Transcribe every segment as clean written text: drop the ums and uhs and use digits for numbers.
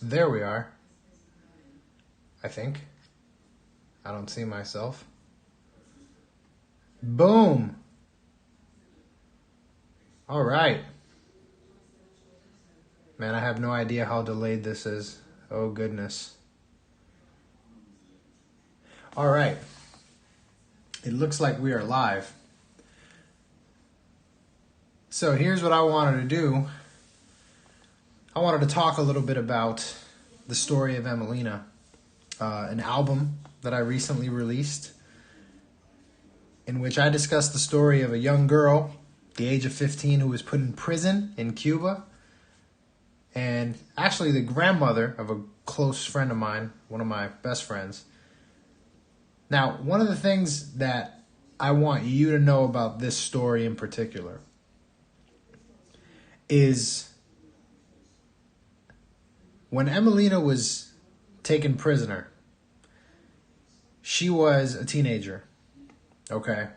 There we are. I think. I don't see myself. Boom. All right. Man, I have no idea how delayed this is. Oh, goodness. All right. It looks like we are live. So here's what I wanted to do. I wanted to talk a little bit about the Story of Emelina, an album that I recently released, in which I discussed the story of a young girl, the age of 15, who was put in prison in Cuba, and actually the grandmother of a close friend of mine, one of my best friends. Now, one of the things that I want you to know about this story in particular is when Emelina was taken prisoner, she was a teenager, okay?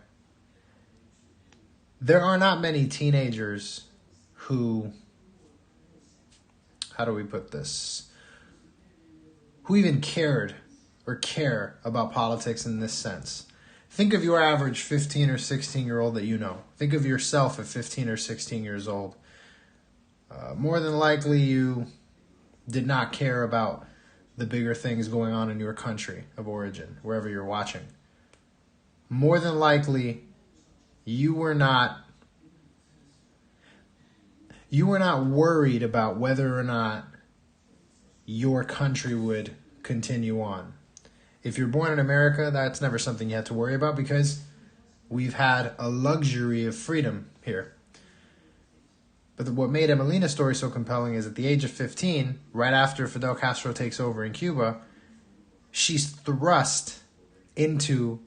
There are not many teenagers who, how do we put this, who even cared or care about politics in this sense. Think of your average 15 or 16-year-old that you know. Think of yourself at 15 or 16 years old. More than likely, you did not care about the bigger things going on in your country of origin, wherever you're watching. More than likely, you were not worried about whether or not your country would continue on. If you're born in America, that's never something you have to worry about because we've had a luxury of freedom here. But what made Emelina's story so compelling is at the age of 15, right after Fidel Castro takes over in Cuba, she's thrust into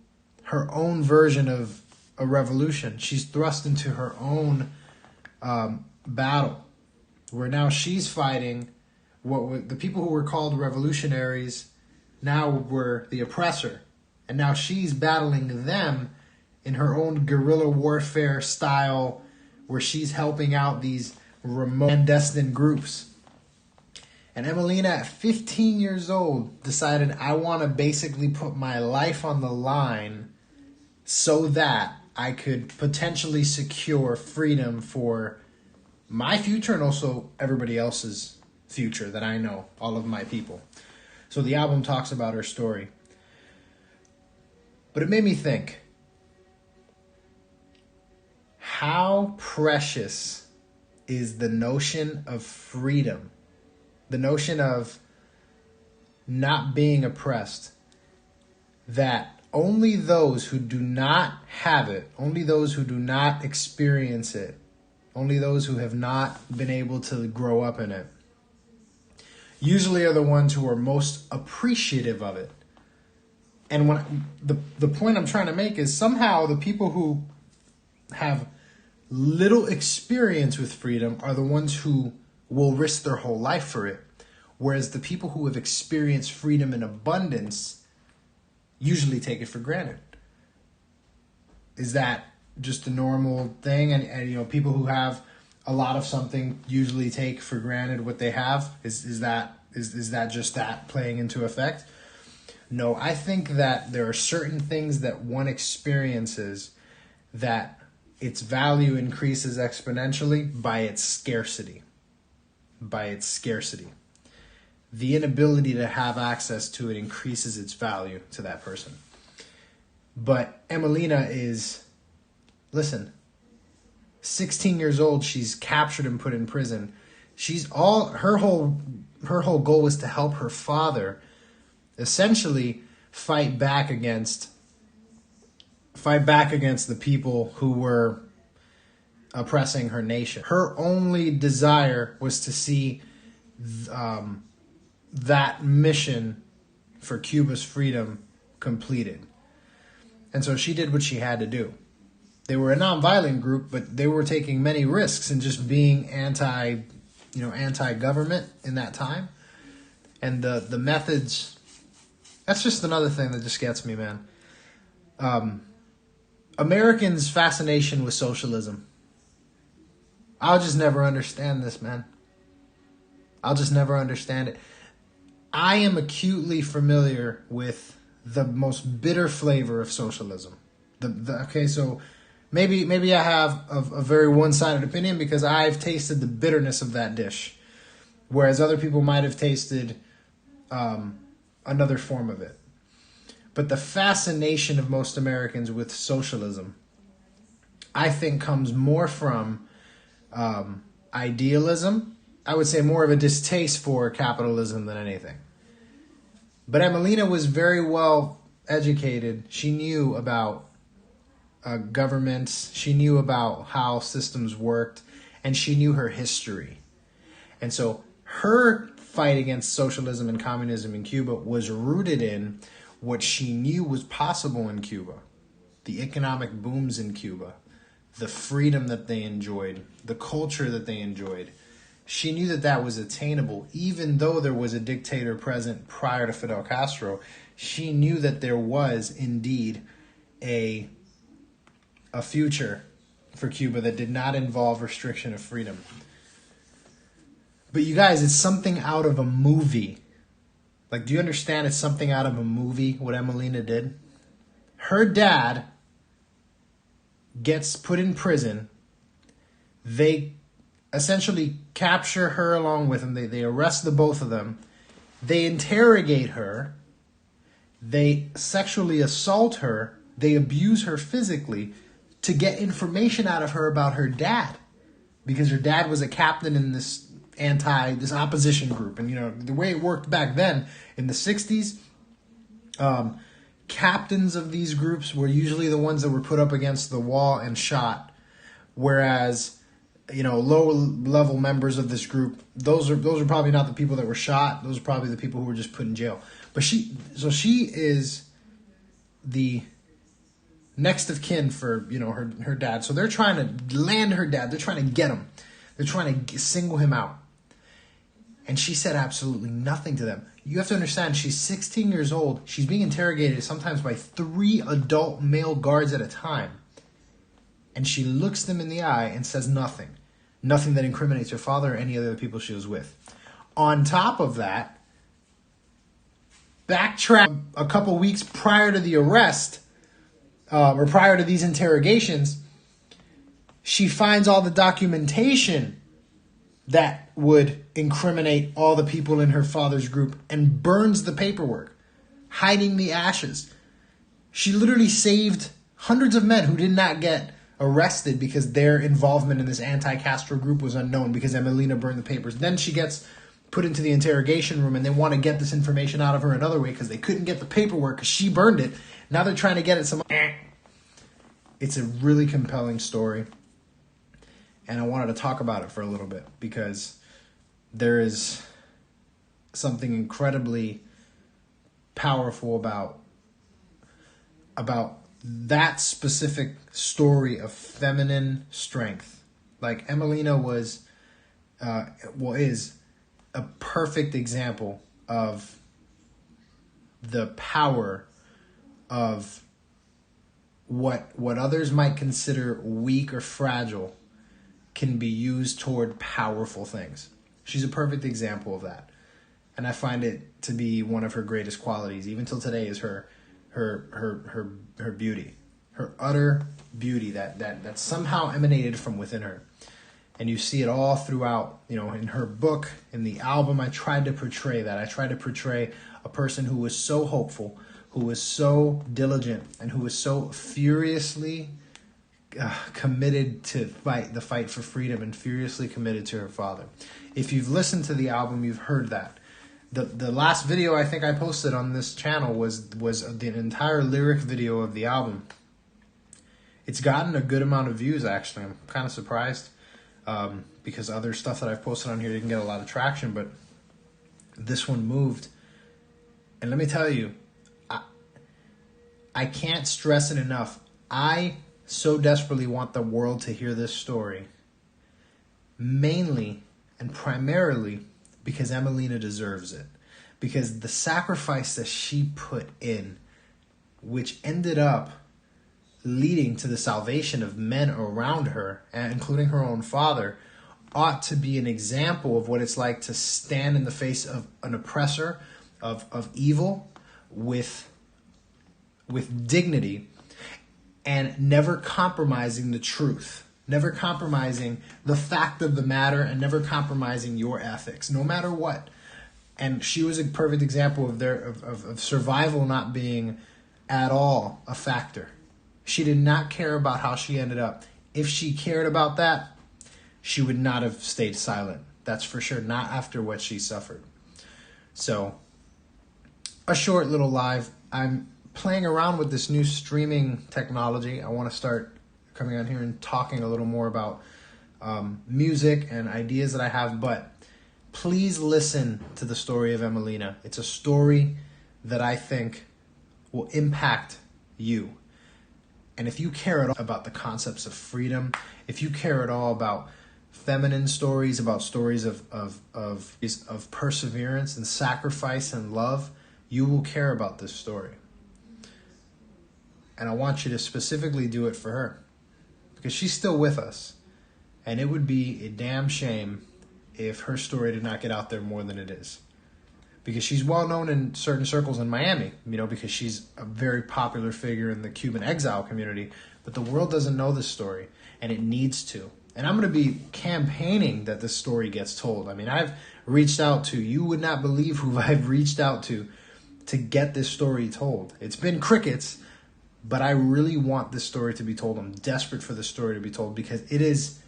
her own version of a revolution. She's thrust into her own battle, where now she's fighting the people who were called revolutionaries now were the oppressor. And now she's battling them in her own guerrilla warfare style, where she's helping out these remote clandestine groups. And Emelina, at 15 years old, decided, I want to basically put my life on the line so that I could potentially secure freedom for my future and also everybody else's future that I know, all of my people. So the album talks about her story. But it made me think, how precious is the notion of freedom, the notion of not being oppressed, that only those who do not have it, only those who do not experience it, only those who have not been able to grow up in it, usually are the ones who are most appreciative of it. And when the point I'm trying to make is somehow the people who have little experience with freedom are the ones who will risk their whole life for it. Whereas the people who have experienced freedom in abundance usually take it for granted. Is that just a normal thing? And you know, people who have a lot of something usually take for granted what they have. Is that just that playing into effect? No, I think that there are certain things that one experiences that its value increases exponentially by its scarcity. By its scarcity. The inability to have access to it increases its value to that person. But Emelina is, listen, 16 years old, she's captured and put in prison. Her whole goal was to help her father essentially fight back against the people who were oppressing her nation. Her only desire was to see that mission for Cuba's freedom completed. And so she did what she had to do. They were a nonviolent group, but they were taking many risks in just being anti-government in that time. And the methods, that's just another thing that just gets me, man. Americans' fascination with socialism. I'll just never understand this, man. I'll just never understand it. I am acutely familiar with the most bitter flavor of socialism. Okay, so maybe I have a very one-sided opinion because I've tasted the bitterness of that dish, whereas other people might have tasted another form of it. But the fascination of most Americans with socialism, I think, comes more from idealism. I would say more of a distaste for capitalism than anything. But Emelina was very well educated. She knew about governments. She knew about how systems worked. And she knew her history. And so her fight against socialism and communism in Cuba was rooted in what she knew was possible in Cuba. The economic booms in Cuba. The freedom that they enjoyed. The culture that they enjoyed. She knew that that was attainable, even though there was a dictator present prior to Fidel Castro. She knew that there was indeed a future for Cuba that did not involve restriction of freedom. But you guys, it's something out of a movie. Like, do you understand it's something out of a movie, what Emelina did? Her dad gets put in prison. They essentially capture her along with him. They arrest the both of them. They interrogate her. They sexually assault her. They abuse her physically to get information out of her about her dad. Because her dad was a captain in this opposition group. And, you know, the way it worked back then in the 60s, captains of these groups were usually the ones that were put up against the wall and shot. Whereas, you know, lower level members of this group, those are probably not the people that were shot. Those are probably the people who were just put in jail. But she is the next of kin for, you know, her dad. So they're trying to land her dad. They're trying to get him. They're trying to single him out. And she said absolutely nothing to them. You have to understand, she's 16 years old. She's being interrogated sometimes by 3 adult male guards at a time. And she looks them in the eye and says nothing. Nothing that incriminates her father or any other people she was with. On top of that, backtrack a couple weeks prior to the arrest, or prior to these interrogations, she finds all the documentation that would incriminate all the people in her father's group and burns the paperwork, hiding the ashes. She literally saved hundreds of men who did not get arrested because their involvement in this anti-Castro group was unknown because Emelina burned the papers. Then she gets put into the interrogation room and they want to get this information out of her another way because they couldn't get the paperwork because she burned it. Now they're trying to get it some. It's a really compelling story. And I wanted to talk about it for a little bit because there is something incredibly powerful about that specific story of feminine strength. Like Emelina is a perfect example of the power of what others might consider weak or fragile can be used toward powerful things. She's a perfect example of that. And I find it to be one of her greatest qualities, even till today, is her beauty. Her utter beauty that somehow emanated from within her. And you see it all throughout, you know, in her book, in the album. I tried to portray that. I tried to portray a person who was so hopeful, who was so diligent, and who was so furiously committed to the fight for freedom and furiously committed to her father. If you've listened to the album, you've heard that. The last video I think I posted on this channel was the entire lyric video of the album. It's gotten a good amount of views, actually. I'm kind of surprised because other stuff that I've posted on here didn't get a lot of traction, but this one moved. And let me tell you, I can't stress it enough. I so desperately want the world to hear this story, mainly and primarily because Emelina deserves it. Because the sacrifice that she put in, which ended up leading to the salvation of men around her, including her own father, ought to be an example of what it's like to stand in the face of an oppressor of evil with dignity, and never compromising the truth, never compromising the fact of the matter, and never compromising your ethics, no matter what. And she was a perfect example of survival not being at all a factor. She did not care about how she ended up. If she cared about that, she would not have stayed silent. That's for sure. Not after what she suffered. So, a short little live. I'm playing around with this new streaming technology. I want to start coming on here and talking a little more about music and ideas that I have. But please listen to the story of Emelina. It's a story that I think will impact you. And if you care at all about the concepts of freedom, if you care at all about feminine stories, about stories of perseverance and sacrifice and love, you will care about this story. And I want you to specifically do it for her, because she's still with us. And it would be a damn shame if her story did not get out there more than it is. Because she's well known in certain circles in Miami, because she's a very popular figure in the Cuban exile community. But the world doesn't know this story, and it needs to. And I'm going to be campaigning that this story gets told. I've reached out to, you would not believe who I've reached out to get this story told. It's been crickets, but I really want this story to be told. I'm desperate for this story to be told, because it is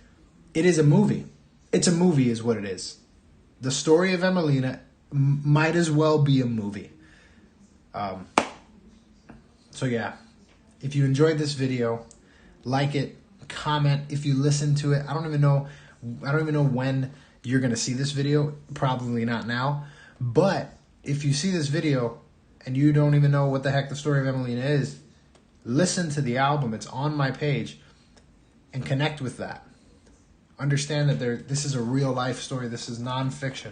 a movie. It's a movie is what it is. The story of Emelina might as well be a movie. So yeah, if you enjoyed this video, like it, comment. If you listen to it, I don't even know when you're going to see this video. Probably not now. But if you see this video and you don't even know what the heck the story of Emelina is, listen to the album. It's on my page, and connect with that. Understand that this is a real life story. This is nonfiction.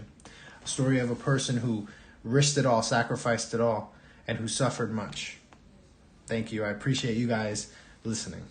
A story of a person who risked it all, sacrificed it all, and who suffered much. Thank you. I appreciate you guys listening.